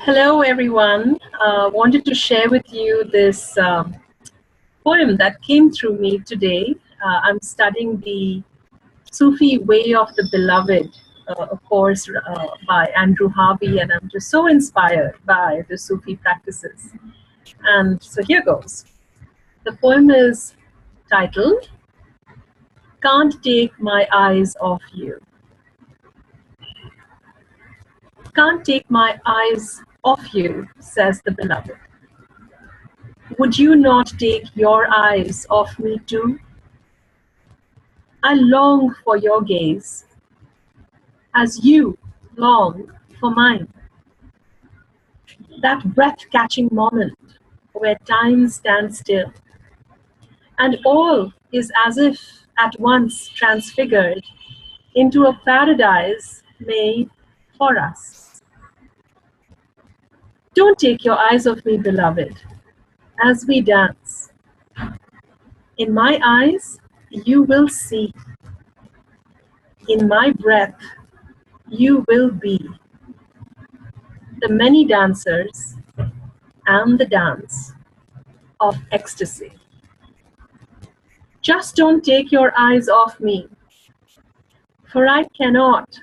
Hello, everyone. Wanted to share with you this poem that came through me today. I'm studying the Sufi Way of the Beloved, of course, by Andrew Harvey, and I'm just so inspired by the Sufi practices. And so here goes. The poem is titled, Can't Take My Eyes Off You. Can't take my eyes off you, says the beloved. Would you not take your eyes off me too? I long for your gaze, as you long for mine. That breath-catching moment where time stands still, and all is as if at once transfigured into a paradise made for us. Don't take your eyes off me, beloved, as we dance. In my eyes, you will see. In my breath, you will be the many dancers and the dance of ecstasy. Just don't take your eyes off me, for I cannot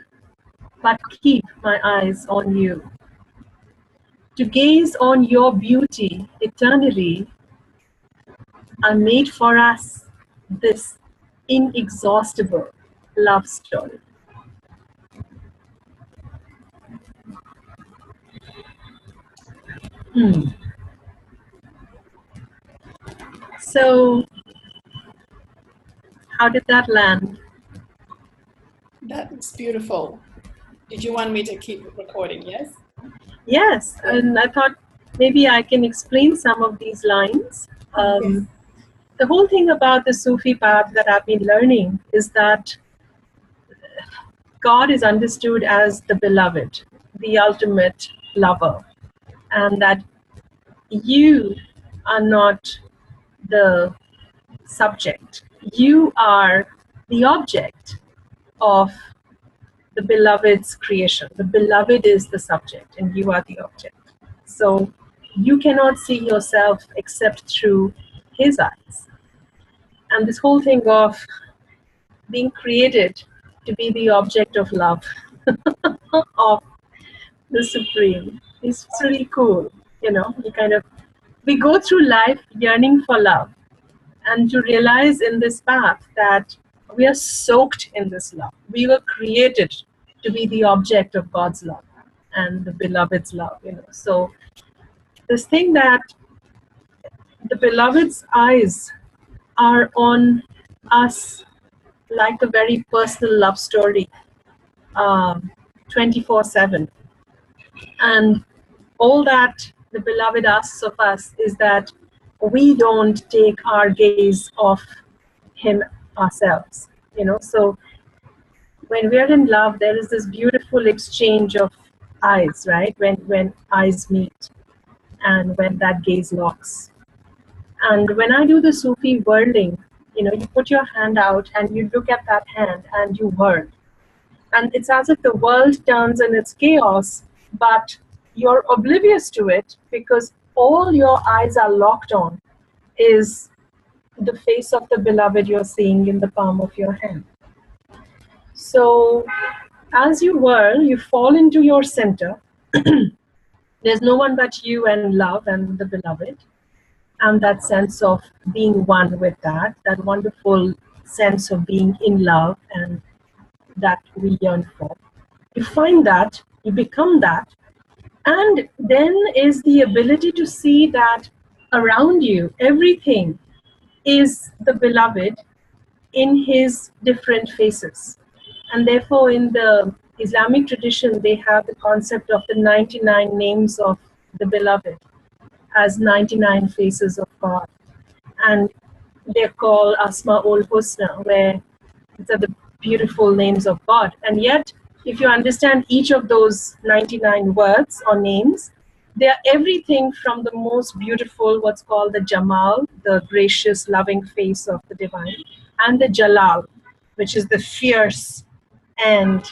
but keep my eyes on you. To gaze on your beauty eternally, I made for us this inexhaustible love story. So, how did that land? That's beautiful. Did you want me to keep recording, yes? Yes, and I thought maybe I can explain some of these lines. Yes. The whole thing about the Sufi path that I've been learning is that God is understood as the beloved, the ultimate lover, and that you are not the subject. You are the object of the beloved's creation. The beloved is the subject and you are the object. So you cannot see yourself except through his eyes. And this whole thing of being created to be the object of love of the Supreme is really cool. You know, we go through life yearning for love, and to realize in this path that we are soaked in this love. We were created to be the object of God's love and the beloved's love, So this thing that the beloved's eyes are on us like a very personal love story, 24/7. And all that the beloved asks of us is that we don't take our gaze off him ourselves, So when we're in love, there is this beautiful exchange of eyes, right? When eyes meet and when that gaze locks. And when I do the Sufi whirling, you put your hand out and you look at that hand and you whirl. And it's as if the world turns in its chaos, but you're oblivious to it because all your eyes are locked on is the face of the beloved you're seeing in the palm of your hand. So as you whirl, you fall into your center. There's no one but you and love and the beloved. And that sense of being one with that wonderful sense of being in love and that we yearn for. You find that, you become that, and then is the ability to see that around you, everything is the beloved in his different faces. And therefore, in the Islamic tradition, they have the concept of the 99 names of the beloved as 99 faces of God. And they're called Asma'ul Husna, where these are the beautiful names of God. And yet, if you understand each of those 99 words or names, they are everything from the most beautiful, what's called the Jamal, the gracious, loving face of the divine, and the Jalal, which is the fierce and,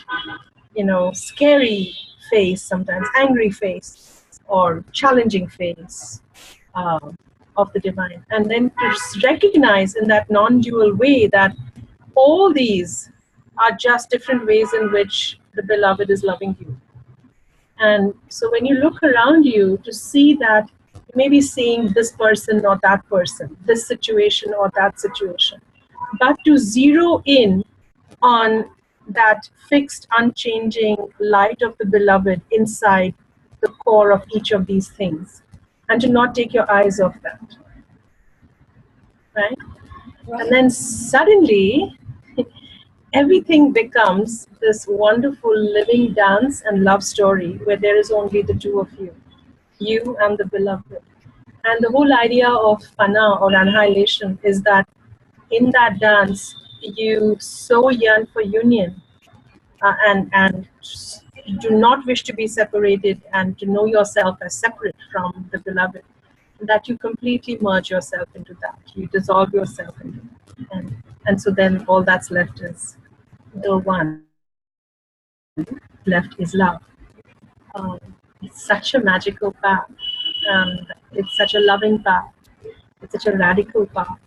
scary face, sometimes angry face or challenging phase of the divine. And then to recognize in that non-dual way that all these are just different ways in which the beloved is loving you. And so when you look around you to see that you may be seeing this person or that person, this situation or that situation, but to zero in on that fixed, unchanging light of the beloved inside the core of each of these things, and to not take your eyes off that. Right? And then suddenly, everything becomes this wonderful living dance and love story where there is only the two of you and the beloved. And the whole idea of pana or annihilation is that in that dance, you so yearn for union and do not wish to be separated and to know yourself as separate from the beloved, that you completely merge yourself into that. You dissolve yourself into that. And so then all that's left is the one. Left is love. It's such a magical path. It's such a loving path. It's such a radical path.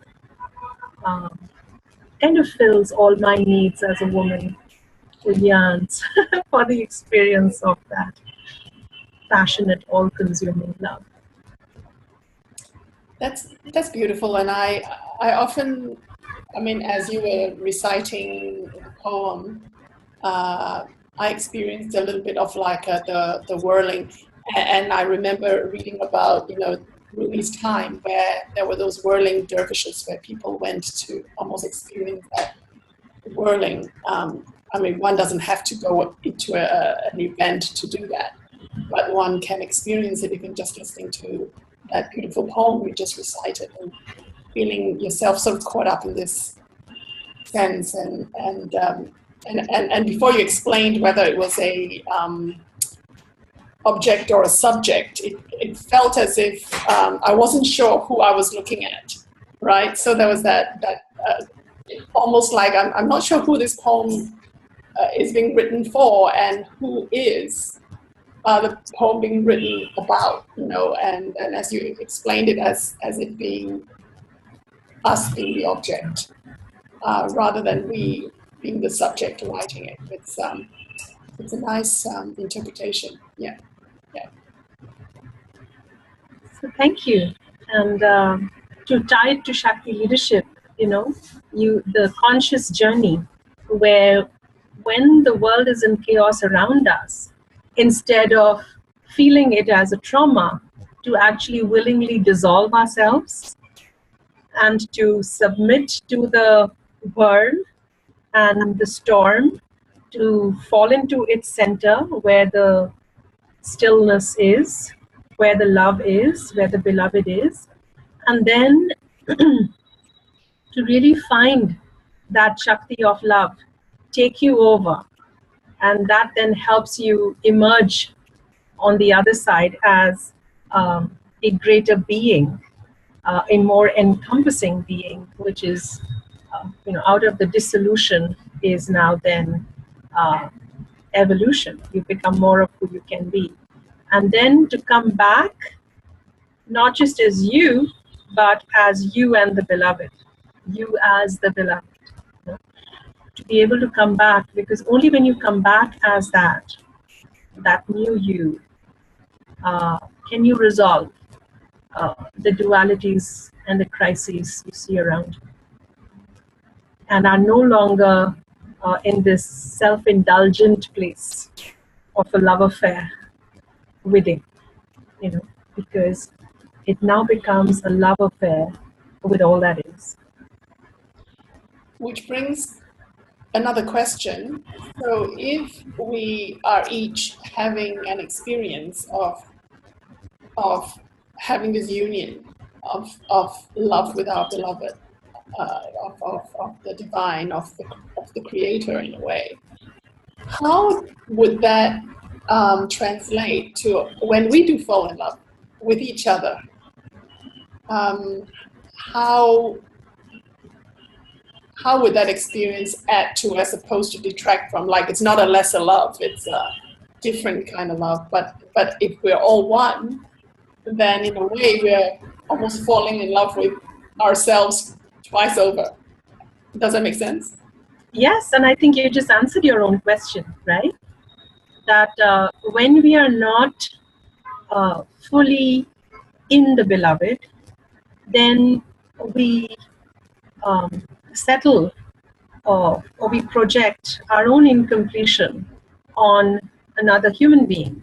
Kind of fills all my needs as a woman who yearns for the experience of that passionate, all-consuming love. That's beautiful, and I often, I mean, as you were reciting the poem, I experienced a little bit of like the whirling, and I remember reading about, you know, Rumi's time where there were those whirling dervishes where people went to almost experience that whirling. I mean, one doesn't have to go into an event to do that, but one can experience it even just listening to that beautiful poem we just recited and feeling yourself sort of caught up in this sense. And before you explained whether it was a object or a subject, it felt as if I wasn't sure who I was looking at, right? So there was that almost like I'm not sure who this poem is being written for and who is the poem being written about, you know, and as you explained it as it being us being the object rather than we being the subject writing it. It's a nice interpretation. Yeah. So thank you. And to tie it to Shakti leadership, you know, the conscious journey where when the world is in chaos around us, instead of feeling it as a trauma, to actually willingly dissolve ourselves and to submit to the whirl and the storm, to fall into its center where the stillness is, where the love is, where the beloved is, and then to really find that Shakti of love take you over, and that then helps you emerge on the other side as a greater being, a more encompassing being, which is, you know, out of the dissolution is now then evolution. You become more of who you can be. And then to come back, not just as you, but as you and the beloved. You as the beloved. You know? To be able to come back, because only when you come back as that new you, can you resolve the dualities and the crises you see around you, and are no longer in this self-indulgent place of a love affair with it, you know, because it now becomes a love affair with all that is. Which brings another question. So if we are each having an experience of having this union of love with our beloved, of the divine, of the creator in a way, how would that translate to when we do fall in love with each other? How would that experience add to as opposed to detract from? Like, it's not a lesser love, it's different kind of love. But if we're all one, then in a way we're almost falling in love with ourselves twice over. Does that make sense? Yes, and I think you just answered your own question, right? That when we are not fully in the beloved, then we settle or we project our own incompletion on another human being,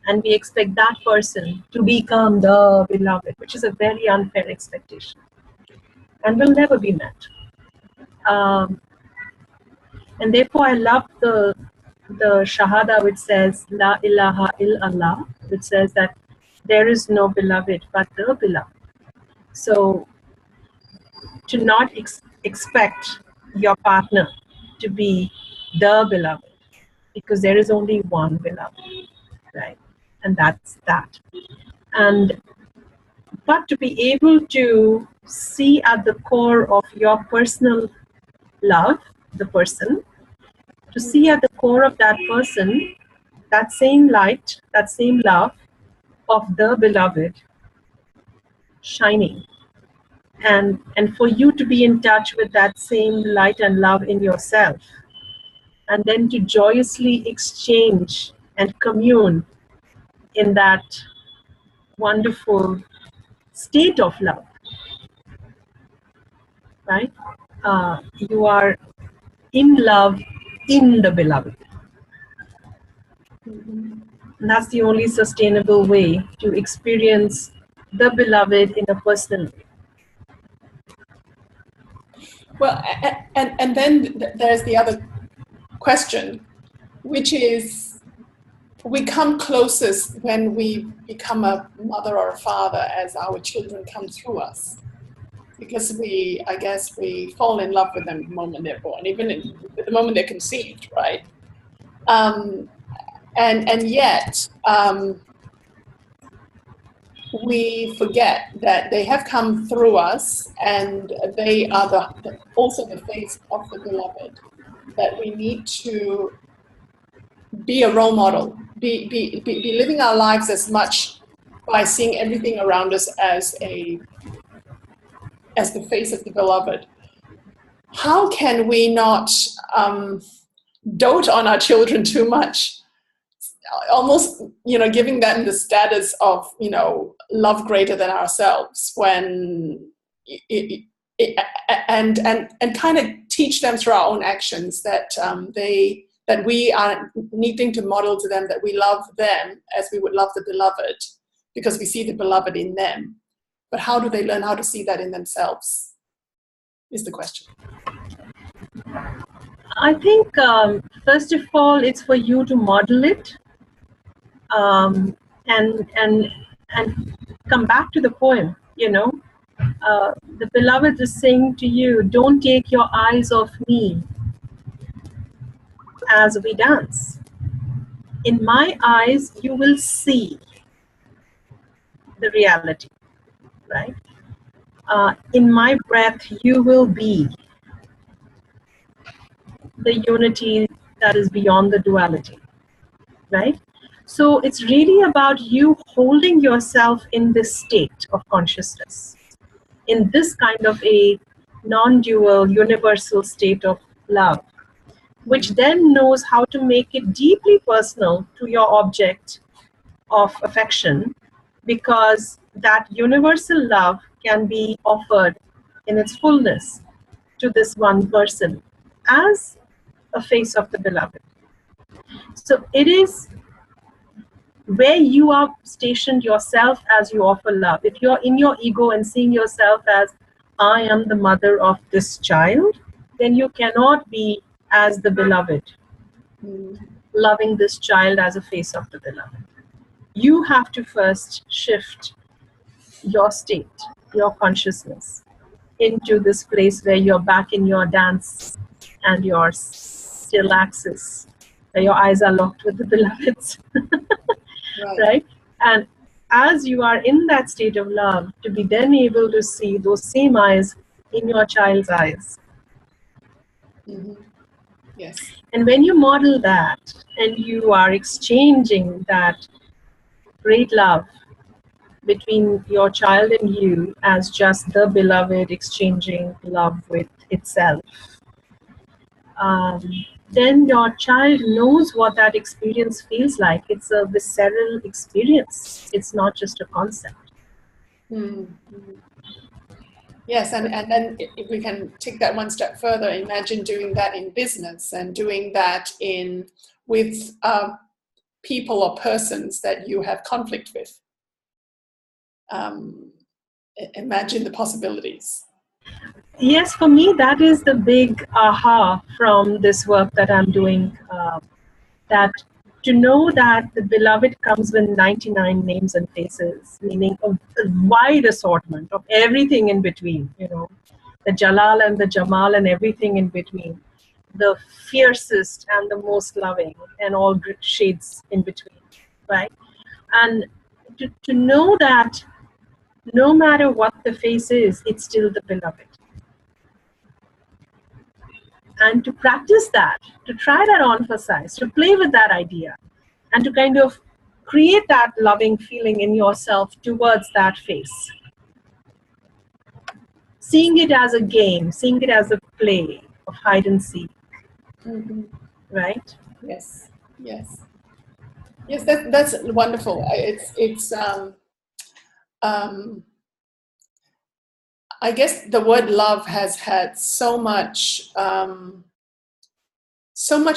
and we expect that person to become the beloved, which is a very unfair expectation and will never be met. And therefore, I love the Shahada, which says La ilaha illallah, which says that there is no beloved but the beloved. So to not expect your partner to be the beloved, because there is only one beloved, right? And that's that. And but to be able to see at the core of your personal love, the person, to see at the core of that person that same light, that same love of the beloved shining. And for you to be in touch with that same light and love in yourself, and then to joyously exchange and commune in that wonderful state of love, right? You are in love in the beloved. And that's the only sustainable way to experience the beloved in a personal way. Well, and then there's the other question, which is, we come closest when we become a mother or a father as our children come through us, because I guess we fall in love with them the moment they're born, even at the moment they're conceived, right? And yet we forget that they have come through us, and they are also the face of the beloved, that we need to be a role model, be living our lives as much by seeing everything around us as the face of the beloved. How can we not dote on our children too much? Almost, giving them the status of, love greater than ourselves, when and kind of teach them through our own actions that that we are needing to model to them that we love them as we would love the beloved, because we see the beloved in them. But how do they learn how to see that in themselves, is the question. I think, first of all, it's for you to model it, and come back to the poem. The beloved is saying to you, don't take your eyes off me as we dance. In my eyes, you will see the reality, right? In my breath, you will be the unity that is beyond the duality, right? So it's really about you holding yourself in this state of consciousness, in this kind of a non-dual, universal state of love, which then knows how to make it deeply personal to your object of affection, because that universal love can be offered in its fullness to this one person as a face of the beloved. So it is where you are stationed yourself as you offer love. If you're in your ego and seeing yourself as, I am the mother of this child, then you cannot be as the beloved, loving this child as a face of the beloved. You have to first shift your state, your consciousness, into this place where you're back in your dance and your still axis, where your eyes are locked with the beloveds. Right? And as you are in that state of love, to be then able to see those same eyes in your child's eyes. Mm-hmm. Yes. And when you model that and you are exchanging that great love between your child and you as just the beloved exchanging love with itself, then your child knows what that experience feels like. It's a visceral experience. It's not just a concept. Yes, and then if we can take that one step further, imagine doing that in business and doing that with people or persons that you have conflict with. Imagine the possibilities. Yes, for me, that is the big aha from this work that I'm doing. That to know that the beloved comes with 99 names and faces, meaning a wide assortment of everything in between, the Jalal and the Jamal and everything in between, the fiercest and the most loving and all shades in between, right? And to know that no matter what the face is, it's still the beloved. And to practice that, to try that on for size, to play with that idea, and to kind of create that loving feeling in yourself towards that face. Seeing it as a game, seeing it as a play of hide and seek. Right? Yes, yes. Yes, that's wonderful. I guess the word love has had so much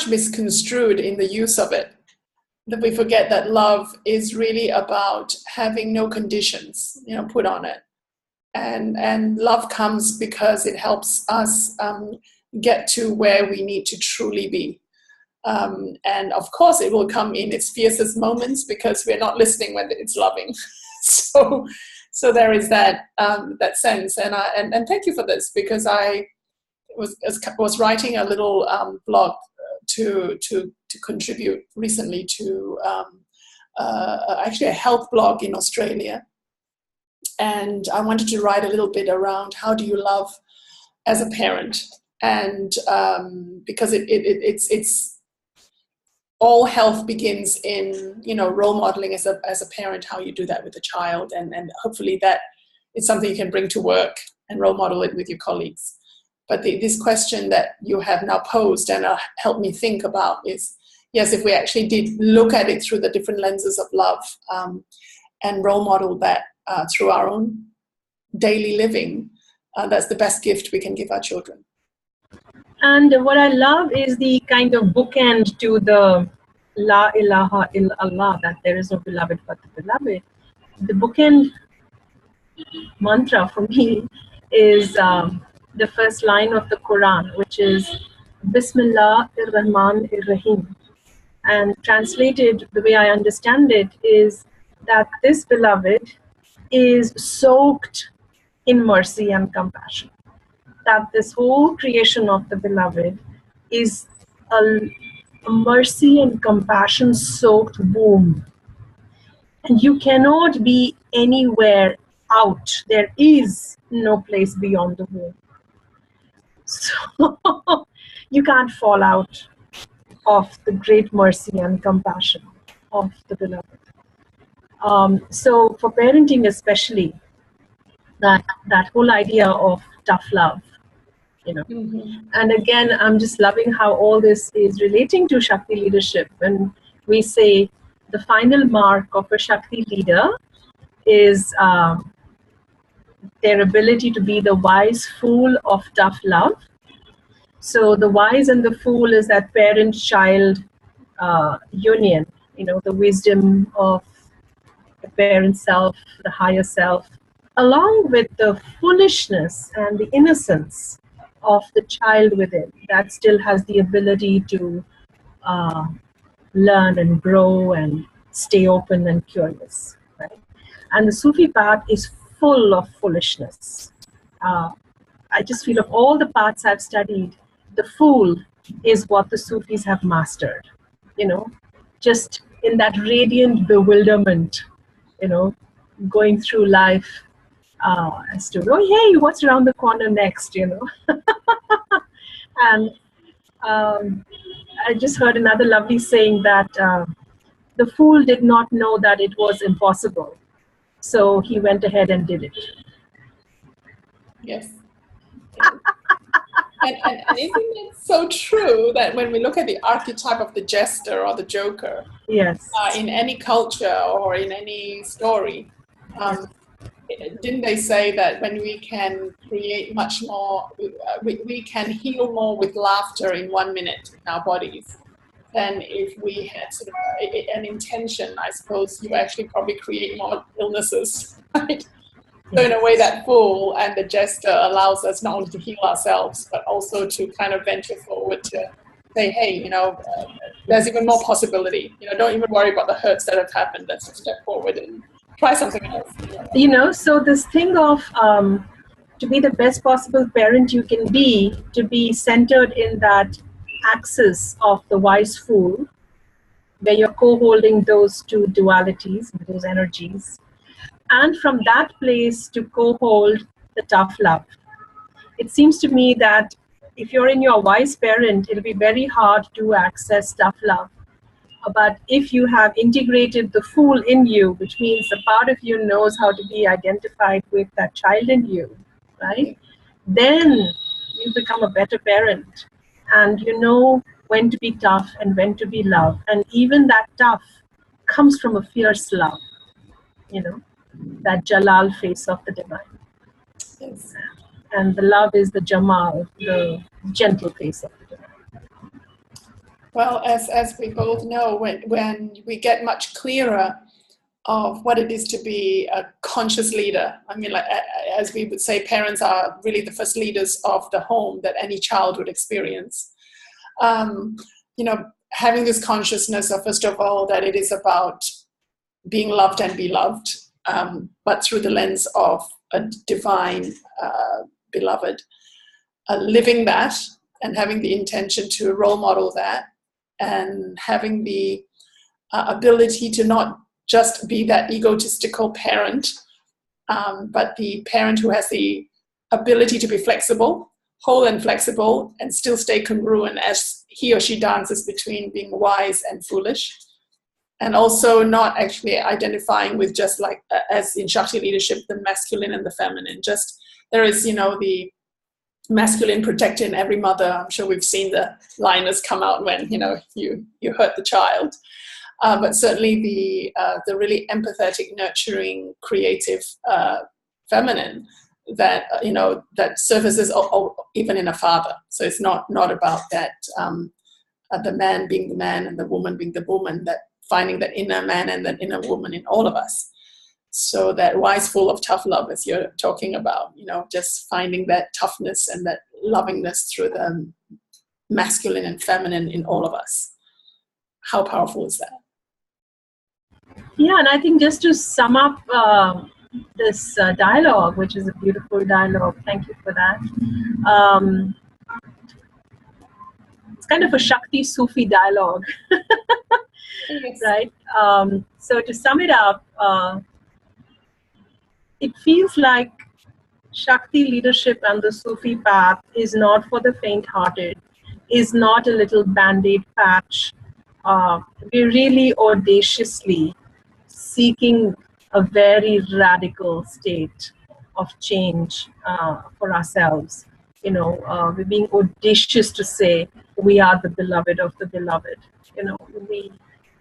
misconstrued in the use of it that we forget that love is really about having no conditions, put on it, and love comes because it helps us get to where we need to truly be. And of course, it will come in its fiercest moments because we're not listening when it's loving. So there is that sense, and thank you for this, because I was writing a little blog to contribute recently to actually a health blog in Australia, and I wanted to write a little bit around how do you love as a parent, and because it's all health begins in role modeling as a parent, how you do that with a child, and hopefully that is something you can bring to work and role model it with your colleagues. But this question that you have now posed and helped me think about is, yes, if we actually did look at it through the different lenses of love and role model that through our own daily living, that's the best gift we can give our children. And what I love is the kind of bookend to the La ilaha illallah, that there is no beloved but the beloved. The bookend mantra for me is the first line of the Quran, which is Bismillah ar-Rahman ar-Rahim. And translated, the way I understand it, is that this beloved is soaked in mercy and compassion. That this whole creation of the beloved is a mercy and compassion soaked womb. And you cannot be anywhere out. There is no place beyond the womb. So you can't fall out of the great mercy and compassion of the beloved. So for parenting especially, that whole idea of tough love, And again, I'm just loving how all this is relating to Shakti leadership. When we say the final mark of a Shakti leader is their ability to be the wise fool of tough love. So the wise and the fool is that parent-child union, the wisdom of the parent self, the higher self, along with the foolishness and the innocence of the child within that still has the ability to learn and grow and stay open and curious, right? And the Sufi path is full of foolishness. I just feel of all the paths I've studied, the fool is what the Sufis have mastered, just in that radiant bewilderment, going through life as to, oh, hey, what's around the corner next, and I just heard another lovely saying that the fool did not know that it was impossible, so he went ahead and did it. Yes. And isn't it so true that when we look at the archetype of the jester or the joker, Yes. In any culture or in any story, didn't they say that when we can create much more, we can heal more with laughter in 1 minute in our bodies than if we had sort of an intention? I suppose you actually probably create more illnesses, right? So in a way, that fool and the jester allows us not only to heal ourselves, but also to kind of venture forward to say, hey, there's even more possibility. Don't even worry about the hurts that have happened. Let's just step forward and try something else. So this thing of to be the best possible parent you can be, to be centered in that axis of the wise fool, where you're co-holding those two dualities, those energies, and from that place to co-hold the tough love. It seems to me that if you're in your wise parent, it'll be very hard to access tough love. But if you have integrated the fool in you, which means the part of you knows how to be identified with that child in you, right? Then you become a better parent. And you know when to be tough and when to be love. And even that tough comes from a fierce love, that Jalal face of the divine. Yes. And the love is the Jamal, the gentle face of the divine. Well, as we both know, when we get much clearer of what it is to be a conscious leader, I mean, like, as we would say, parents are really the first leaders of the home that any child would experience. Having this consciousness of, first of all, that it is about being loved and be loved, but through the lens of a divine beloved, living that and having the intention to role model that, and having the ability to not just be that egotistical parent, but the parent who has the ability to be flexible, whole and flexible, and still stay congruent as he or she dances between being wise and foolish. And also not actually identifying with just like, as in Shakti Leadership, the masculine and the feminine. Just there is, the masculine protector in every mother. I'm sure we've seen the liners come out when, you hurt the child. But certainly the really empathetic, nurturing, creative feminine that, that surfaces even in a father. So it's not about that, the man being the man and the woman being the woman, that finding that inner man and that inner woman in all of us. So that wise fool of tough love, as you're talking about, just finding that toughness and that lovingness through the masculine and feminine in all of us. How powerful is that? Yeah, and I think just to sum up this dialogue, which is a beautiful dialogue, thank you for that. It's kind of a Shakti Sufi dialogue, Yes. right? So to sum it up, it feels like Shakti leadership and the Sufi path is not for the faint-hearted, is not a little band-aid patch. We're really audaciously seeking a very radical state of change for ourselves. We're being audacious to say we are the beloved of the beloved.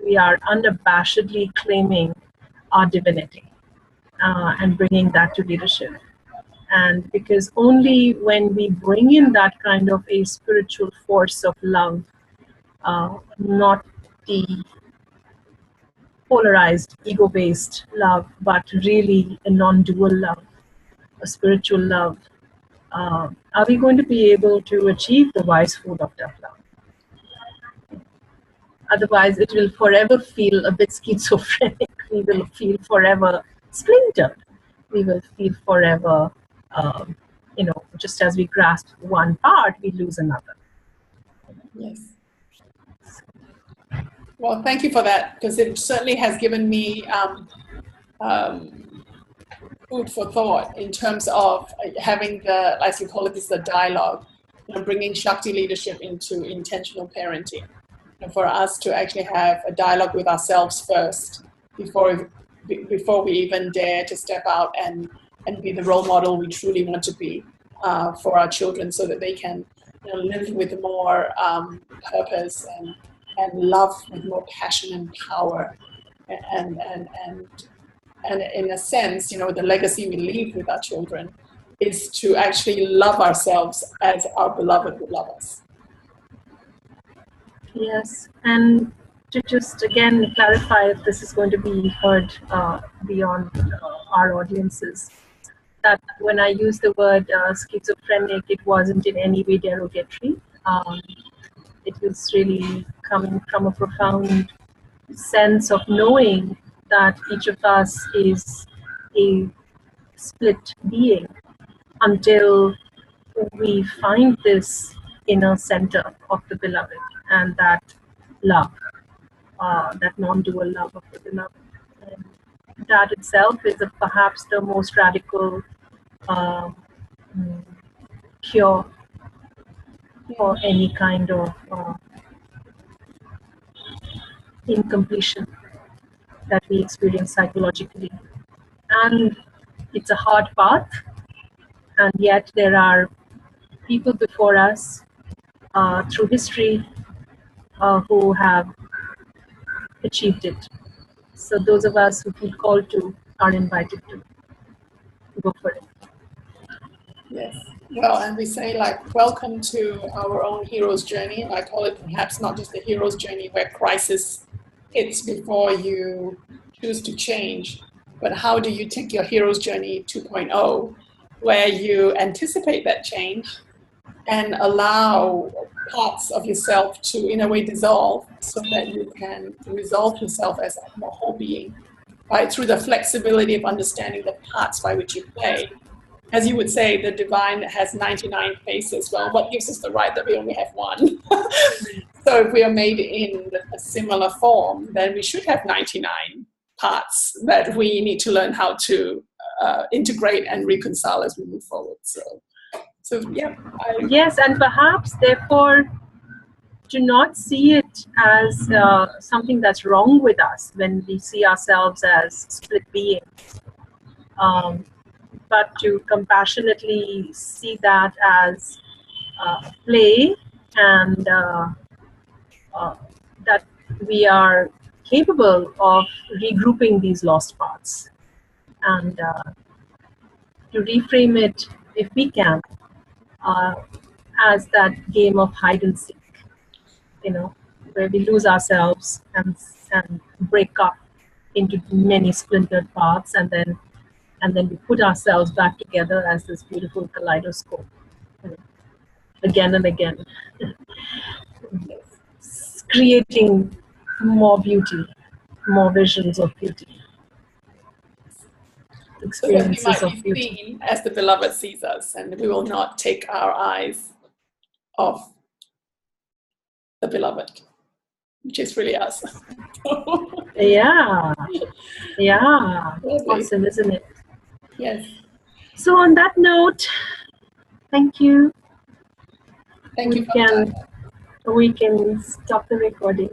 We are unabashedly claiming our divinity and bringing that to leadership. And because only when we bring in that kind of a spiritual force of love, not the polarized, ego-based love, but really a non-dual love, a spiritual love, are we going to be able to achieve the wise fool of tough love? Otherwise, it will forever feel a bit schizophrenic. We will feel forever splintered. We will feel forever, just as we grasp one part, we lose another. Yes. Well, thank you for that, because it certainly has given me food for thought in terms of having the, as you call it, the dialogue, bringing Shakti leadership into intentional parenting. for us to actually have a dialogue with ourselves first before we even dare to step out and be the role model we truly want to be for our children, so that they can live with more purpose and love with more passion and power, and in a sense, the legacy we leave with our children is to actually love ourselves as our beloved would love us. Yes, and to just again clarify, if this is going to be heard beyond our audiences, that when I use the word schizophrenic, it wasn't in any way derogatory. It was really coming from a profound sense of knowing that each of us is a split being until we find this inner center of the beloved, and that love, that non-dual love of the beloved. And that itself is perhaps the most radical cure for any kind of incompletion that we experience psychologically. And it's a hard path, and yet there are people before us through history who have achieved it. So those of us who feel called to are invited to go for it. Yes. Well, and we say, like, welcome to our own hero's journey. I call it perhaps not just the hero's journey where crisis hits before you choose to change, but how do you take your hero's journey 2.0, where you anticipate that change and allow parts of yourself to, in a way, dissolve, so that you can resolve yourself as a more whole being, right? Through the flexibility of understanding the parts by which you play. As you would say, the divine has 99 faces. Well, what gives us the right that we only have one? So if we are made in a similar form, then we should have 99 parts that we need to learn how to integrate and reconcile as we move forward. So yeah. Yes, and perhaps therefore to not see it as something that's wrong with us when we see ourselves as split beings, but to compassionately see that as play, and that we are capable of regrouping these lost parts, and to reframe it, if we can, as that game of hide and seek, where we lose ourselves and break up into many splintered parts, and then we put ourselves back together as this beautiful kaleidoscope, again and again, creating more beauty, more visions of beauty, experiences so that we of might be beauty. seen as the beloved sees us, and we will not take our eyes off the beloved, which is really us. Yeah. Lovely. Awesome, isn't it? Yes. So on that note, thank you. Thank you for that. We can stop the recording.